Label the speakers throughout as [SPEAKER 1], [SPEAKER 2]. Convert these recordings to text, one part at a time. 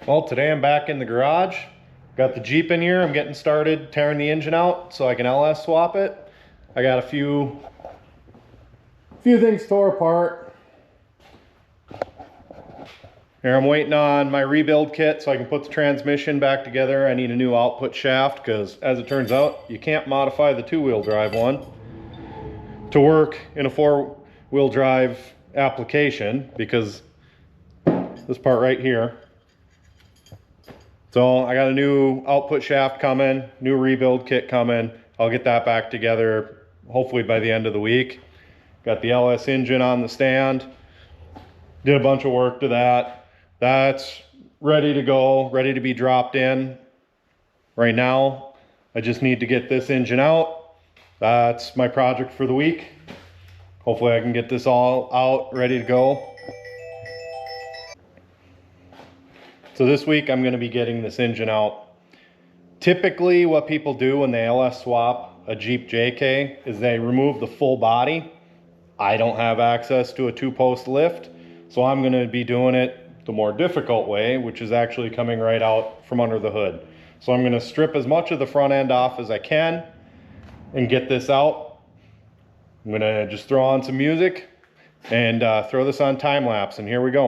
[SPEAKER 1] Well, today I'm back in the garage. Got the Jeep in here. I'm getting started tearing the engine out so I can LS swap it. I got a few things tore apart. Here I'm waiting on my rebuild kit so I can put the transmission back together. I need a new output shaft because, as it turns out, you can't modify the two-wheel drive one to work in a four-wheel drive application because this part right here. So I got a new output shaft coming, new rebuild kit coming. I'll get that back together hopefully by the end of the week. Got the LS engine on the stand. Did a bunch of work to that. That's ready to go, ready to be dropped in. Right now, I just need to get this engine out. That's my project for the week. Hopefully I can get this all out, ready to go. So this week I'm going to be getting this engine out. Typically what people do when they LS swap a Jeep JK is they remove the full body. I don't have access to a two-post lift, so I'm going to be doing it the more difficult way, which is actually coming right out from under the hood. So I'm going to strip as much of the front end off as I can and get this out. I'm going to just throw on some music and throw this on time lapse, and here we go.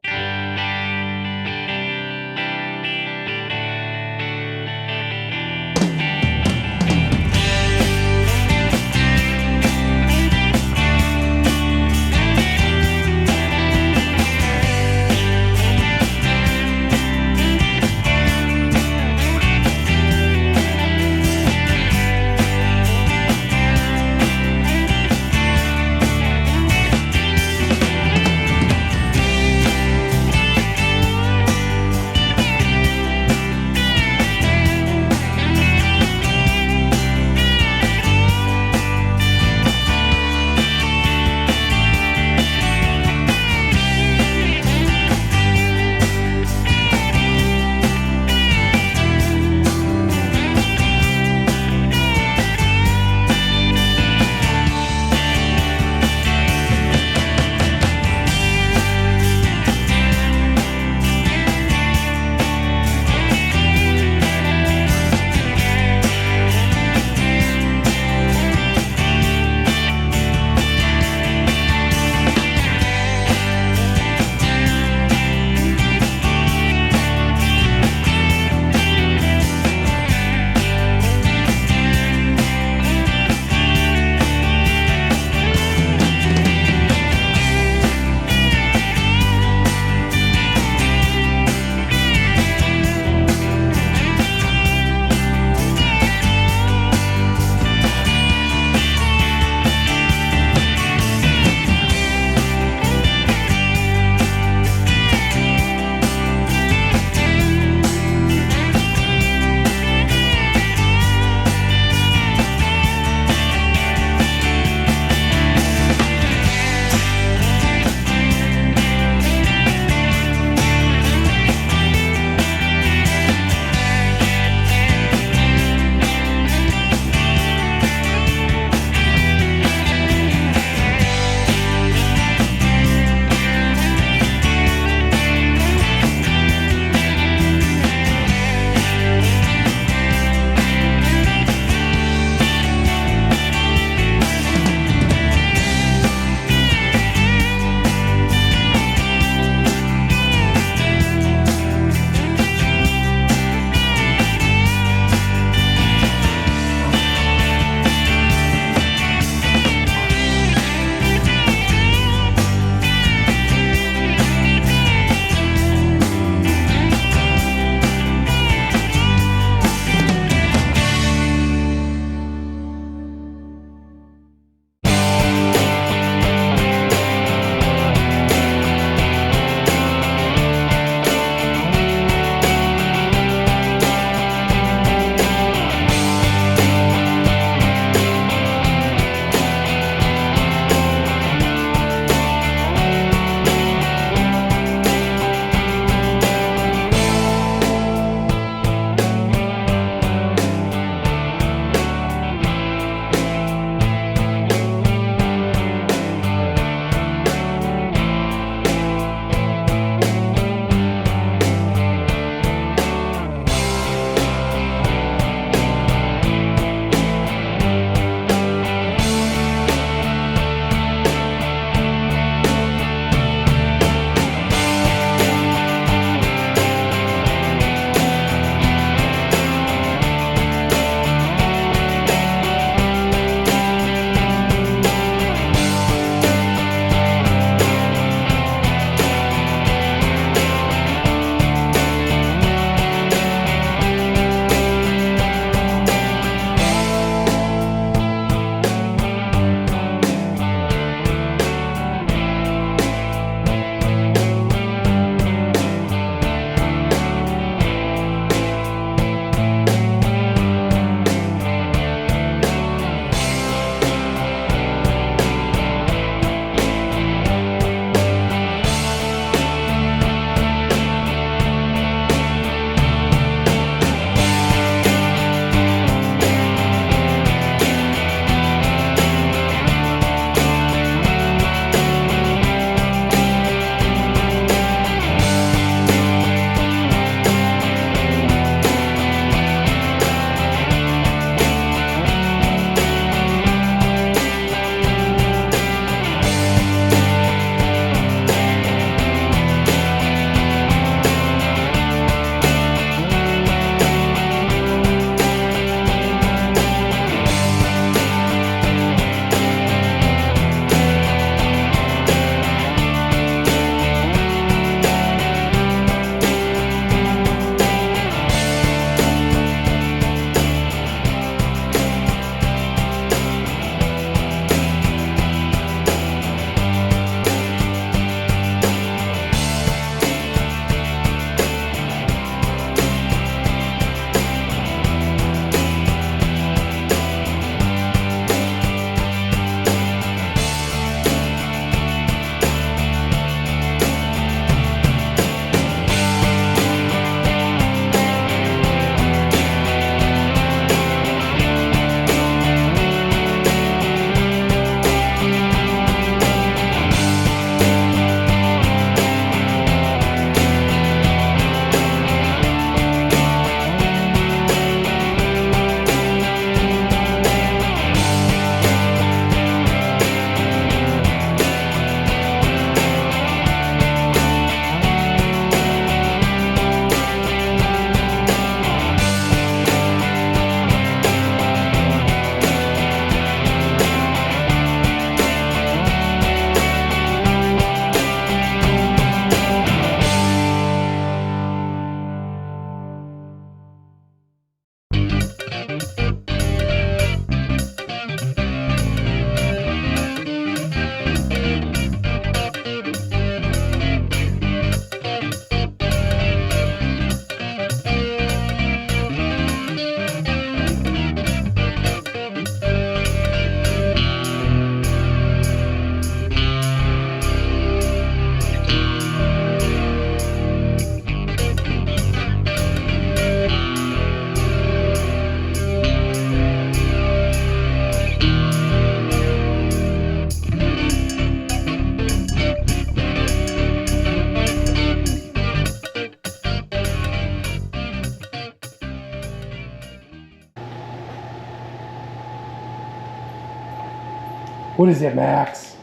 [SPEAKER 1] What is it, Max?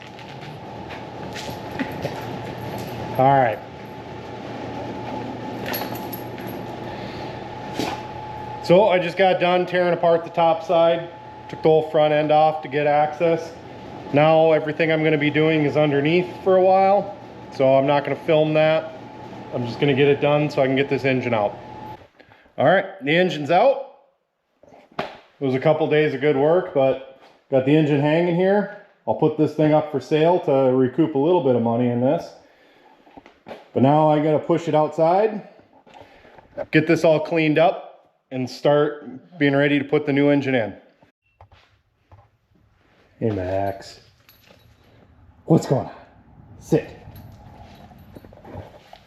[SPEAKER 1] All right. So I just got done tearing apart the top side. Took the whole front end off to get access. Now everything I'm going to be doing is underneath for a while. So I'm not going to film that. I'm just going to get it done so I can get this engine out. All right, the engine's out. It was a couple days of good work, but got the engine hanging here. I'll put this thing up for sale to recoup a little bit of money in this. But now I got to push it outside, get this all cleaned up, and start being ready to put the new engine in. Hey, Max. What's going on? Sit.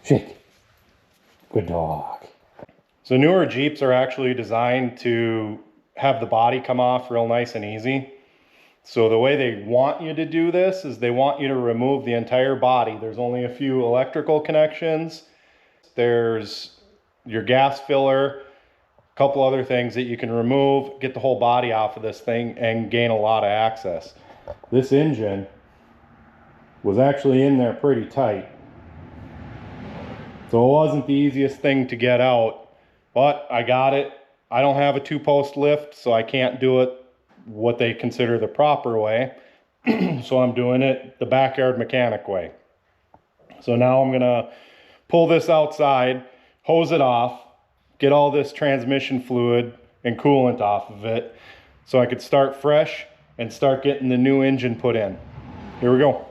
[SPEAKER 1] Shake. Good dog. So newer Jeeps are actually designed to have the body come off real nice and easy. So the way they want you to do this is they want you to remove the entire body. There's only a few electrical connections. There's your gas filler, a couple other things that you can remove, get the whole body off of this thing and gain a lot of access. This engine was actually in there pretty tight. So it wasn't the easiest thing to get out, but I got it. I don't have a 2-post lift, so I can't do it what they consider the proper way. So I'm doing it the backyard mechanic way. So now I'm gonna pull this outside, hose it off, get all this transmission fluid and coolant off of it so I could start fresh and start getting the new engine put in. Here we go.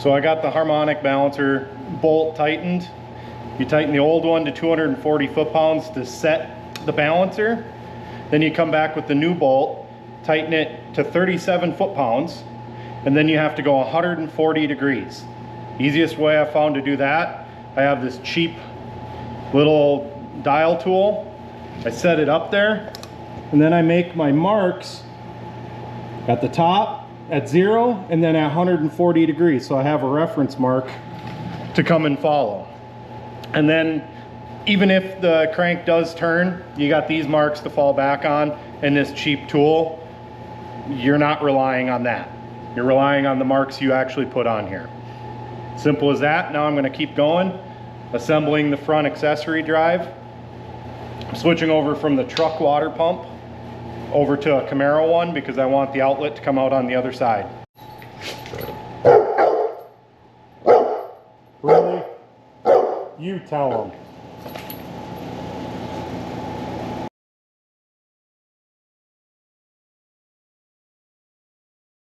[SPEAKER 1] So I got the harmonic balancer bolt tightened. You tighten the old one to 240 foot-pounds to set the balancer. Then you come back with the new bolt, tighten it to 37 foot-pounds, and then you have to go 140 degrees. Easiest way I found to do that, I have this cheap little dial tool. I set it up there, and then I make my marks at the top, at 0, and then at 140 degrees. So I have a reference mark to come and follow. And then even if the crank does turn, you got these marks to fall back on, and this cheap tool, you're not relying on that. You're relying on the marks you actually put on here. Simple as that. Now I'm going to keep going, assembling the front accessory drive. I'm switching over from the truck water pump over to a Camaro one because I want the outlet to come out on the other side. Really? You tell them.